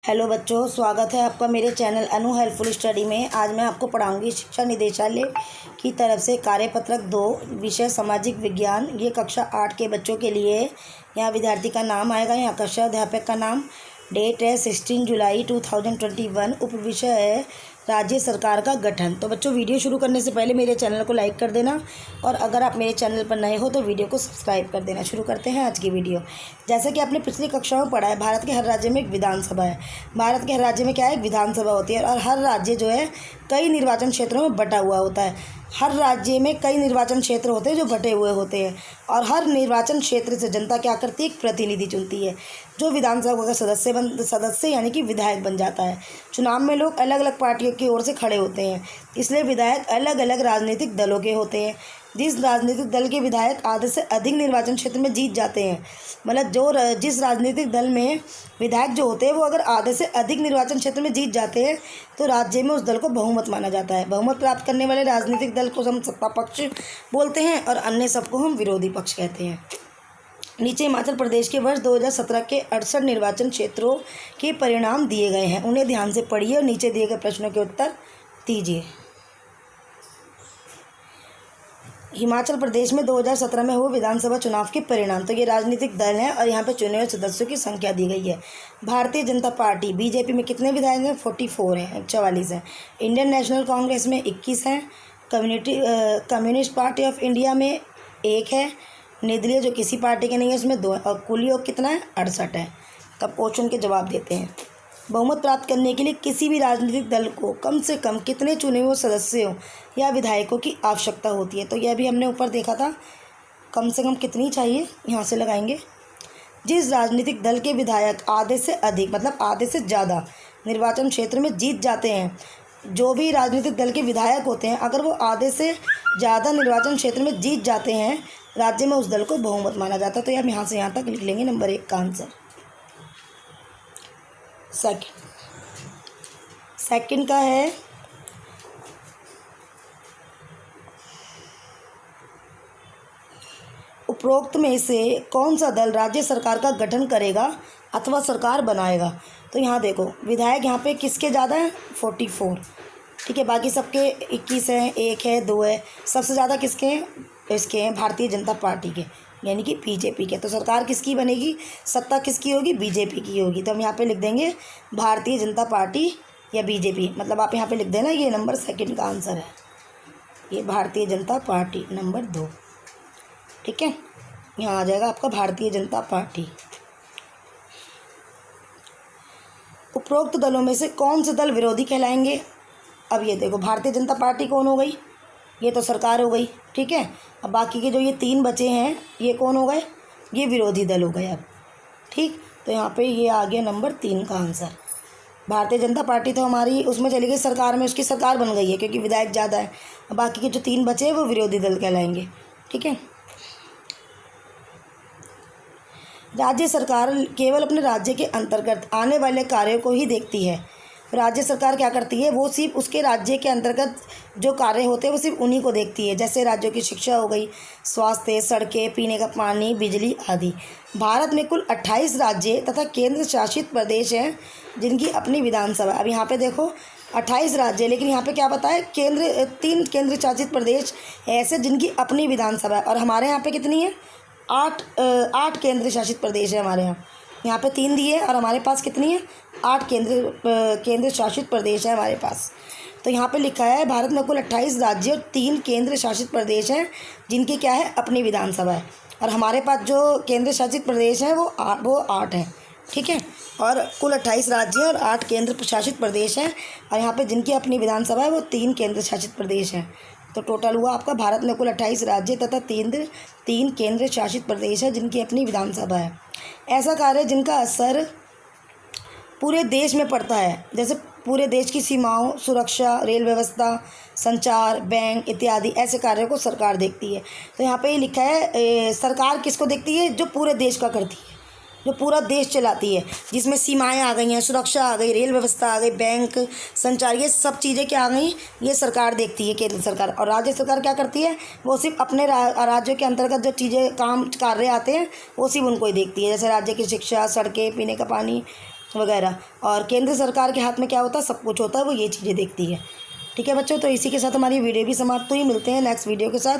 Hello बच्चों, स्वागत है आपका मेरे चैनल अनु हेल्पफुल स्टडी में। आज मैं आपको पढ़ाऊंगी शिक्षा निदेशालय की तरफ से कार्यपत्रक 2 विषय सामाजिक विज्ञान। ये कक्षा 8 के बच्चों के लिए। यहाँ विद्यार्थी का नाम आएगा, यहाँ कक्षा अध्यापक का नाम। डेट है 16 जुलाई 2021। उप विषय है राज्य सरकार का गठन। तो बच्चों, वीडियो शुरू करने से पहले मेरे चैनल को लाइक कर देना, और अगर आप मेरे चैनल पर नए हो तो वीडियो को सब्सक्राइब कर देना। शुरू करते हैं आज की वीडियो। जैसे कि आपने पिछली कक्षाओं में पढ़ा है, भारत के हर राज्य में एक विधानसभा है। भारत के हर राज्य में क्या है, एक विधानसभा होती है, और हर राज्य जो है कई निर्वाचन क्षेत्रों में बटा हुआ होता है। हर राज्य में कई निर्वाचन क्षेत्र होते हैं जो बटे हुए होते हैं, और हर निर्वाचन क्षेत्र से जनता क्या करती है, एक प्रतिनिधि चुनती है, जो विधानसभा का सदस्य यानी कि विधायक बन जाता है। चुनाव में लोग अलग अलग पार्टियों की ओर से खड़े होते हैं, इसलिए विधायक अलग अलग राजनीतिक दलों के होते हैं। जिस राजनीतिक दल के विधायक आधे से अधिक निर्वाचन क्षेत्र में जीत जाते हैं, मतलब जिस राजनीतिक दल में विधायक जो होते हैं वो अगर आधे से अधिक निर्वाचन क्षेत्र में जीत जाते हैं तो राज्य में उस दल को बहुमत माना जाता है। बहुमत प्राप्त करने वाले राजनीतिक दल को हम सत्ता पक्ष बोलते हैं, और अन्य सबको हम विरोधी पक्ष कहते हैं। नीचे हिमाचल प्रदेश के वर्ष 2017 के 68 निर्वाचन क्षेत्रों के परिणाम दिए गए हैं, उन्हें ध्यान से पढ़िए और नीचे दिए गए प्रश्नों के उत्तर दीजिए। हिमाचल प्रदेश में 2017 में हुए विधानसभा चुनाव के परिणाम। तो ये राजनीतिक दल हैं और यहाँ पे चुने हुए सदस्यों की संख्या दी गई है। भारतीय जनता पार्टी बीजेपी में कितने विधायक हैं, 44 हैं, 44 हैं। इंडियन नेशनल कांग्रेस में 21 हैं। कम्युनिस्ट पार्टी ऑफ इंडिया में 1 है। निर्दलीय जो किसी पार्टी के नहीं है उसमें 2 है, और कुल योग कितना है, 68 है। तब क्वेश्चन के जवाब देते हैं। बहुमत प्राप्त करने के लिए किसी भी राजनीतिक दल को कम से कम कितने चुने हुए सदस्यों या विधायकों की आवश्यकता होती है। तो यह भी हमने ऊपर देखा था, कम से कम कितनी चाहिए, यहाँ से लगाएंगे। जिस राजनीतिक दल के विधायक आधे से अधिक मतलब आधे से ज़्यादा निर्वाचन क्षेत्र में जीत जाते हैं, जो भी राजनीतिक दल के विधायक होते हैं अगर वो आधे से ज़्यादा निर्वाचन क्षेत्र में जीत जाते हैं, राज्य में उस दल को बहुमत माना जाता है। तो हम यहाँ से यहाँ तक लिख लेंगे नंबर 1 का आंसर। सेकंड का है उपरोक्त में से कौन सा दल राज्य सरकार का गठन करेगा अथवा सरकार बनाएगा। तो यहाँ देखो, विधायक यहाँ पे किसके ज़्यादा हैं, 44, ठीक है। बाकी सबके 21 हैं, 1 है, 2 है। सबसे ज़्यादा किसके हैं, इसके हैं भारतीय जनता पार्टी के, यानी कि बीजेपी के। तो सरकार किसकी बनेगी, सत्ता किसकी होगी, बीजेपी की होगी। तो हम यहाँ पे लिख देंगे भारतीय जनता पार्टी या बीजेपी, मतलब आप यहाँ पे लिख देना ये नंबर 2 का आंसर है, ये भारतीय जनता पार्टी नंबर 2, ठीक है। यहाँ आ जाएगा आपका भारतीय जनता पार्टी। उपरोक्त दलों में से कौन से दल विरोधी कहलाएंगे। अब ये देखो, भारतीय जनता पार्टी कौन हो गई, ये तो सरकार हो गई, ठीक है। अब बाकी के जो ये 3 बचे हैं, ये कौन हो गए, ये विरोधी दल हो गए अब, ठीक। तो यहाँ पे ये आ गया नंबर 3 का आंसर। भारतीय जनता पार्टी तो हमारी उसमें चली गई सरकार में, उसकी सरकार बन गई है क्योंकि विधायक ज़्यादा है। अब बाकी के जो 3 बचे हैं वो विरोधी दल कहलाएंगे, ठीक है। राज्य सरकार केवल अपने राज्य के अंतर्गत आने वाले कार्यों को ही देखती है। राज्य सरकार क्या करती है, वो सिर्फ उसके राज्य के अंतर्गत जो कार्य होते हैं वो सिर्फ उन्हीं को देखती है। जैसे राज्यों की शिक्षा हो गई, स्वास्थ्य, सड़कें, पीने का पानी, बिजली आदि। भारत में कुल 28 राज्य तथा केंद्र शासित प्रदेश हैं जिनकी अपनी विधानसभा। अब यहाँ पे देखो 28 राज्य, लेकिन यहाँ पे क्या बताया, 3 केंद्र शासित प्रदेश ऐसे जिनकी अपनी विधानसभा है। और हमारे यहाँ पे कितनी है, 8 केंद्र शासित प्रदेश है हमारे यहाँ पे 3 दिए, और हमारे पास कितनी है, 8 केंद्र शासित प्रदेश है हमारे पास। तो यहाँ पे लिखा है भारत में कुल 28 राज्य और 3 केंद्र शासित प्रदेश हैं जिनकी क्या है, अपनी विधानसभा है। और हमारे पास जो केंद्र शासित प्रदेश हैं वो 8 हैं, ठीक है। और कुल 28 राज्य और 8 केंद्र शासित प्रदेश हैं, और यहाँ पे जिनकी अपनी विधानसभा है वो 3 केंद्र शासित प्रदेश हैं। तो टोटल हुआ आपका भारत में कुल 28 राज्य तथा 3 केंद्र शासित प्रदेश है जिनकी अपनी विधानसभा है। ऐसा कार्य जिनका असर पूरे देश में पड़ता है, जैसे पूरे देश की सीमाओं, सुरक्षा, रेल व्यवस्था, संचार, बैंक इत्यादि, ऐसे कार्यों को सरकार देखती है। तो यहाँ पे ये लिखा है सरकार किसको देखती है, जो पूरे देश का करती है, जो पूरा देश चलाती है, जिसमें सीमाएं आ गई हैं, सुरक्षा आ गई, रेल व्यवस्था आ गई, बैंक, संचार, ये सब चीज़ें क्या आ गई, ये सरकार देखती है, केंद्र सरकार। और राज्य सरकार क्या करती है, वो सिर्फ अपने राज्यों के अंतर्गत जो चीज़ें काम कार्य आते हैं वो सिर्फ उनको ही देखती है। जैसे राज्य की शिक्षा, सड़कें, पीने का पानी, वगैरह। और केंद्र सरकार के हाथ में क्या होता है, सब कुछ होता है, वो ये चीज़ें देखती है। ठीक है बच्चों, तो इसी के साथ हमारी वीडियो भी समाप्त हुई। मिलते हैं नेक्स्ट वीडियो के साथ।